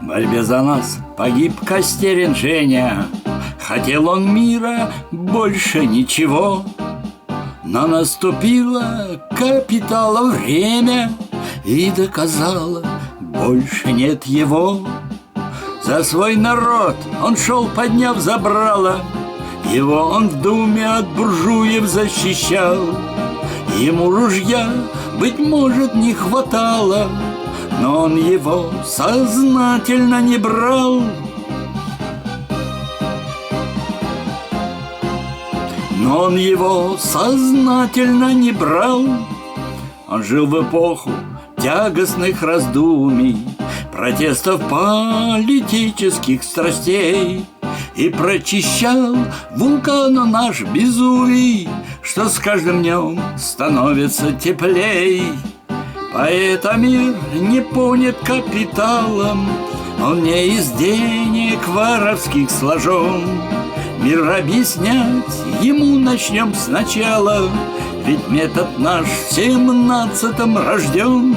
В борьбе за нас погиб Костерин Женя. Хотел он мира, больше ничего. Но наступило капитала время и доказало, больше нет его. За свой народ он шел, подняв забрало. Его он в думе от буржуев защищал. Ему ружья, быть может, не хватало, но он его сознательно не брал. Но он его сознательно не брал. Он жил в эпоху тягостных раздумий, протестов политических страстей, и прочищал вулкана наш безумий, что с каждым днем становится теплей. Поэта мир не понят капиталом, он не из денег воровских сложен. Мир объяснять ему начнем сначала, ведь метод наш в 17-м рожден.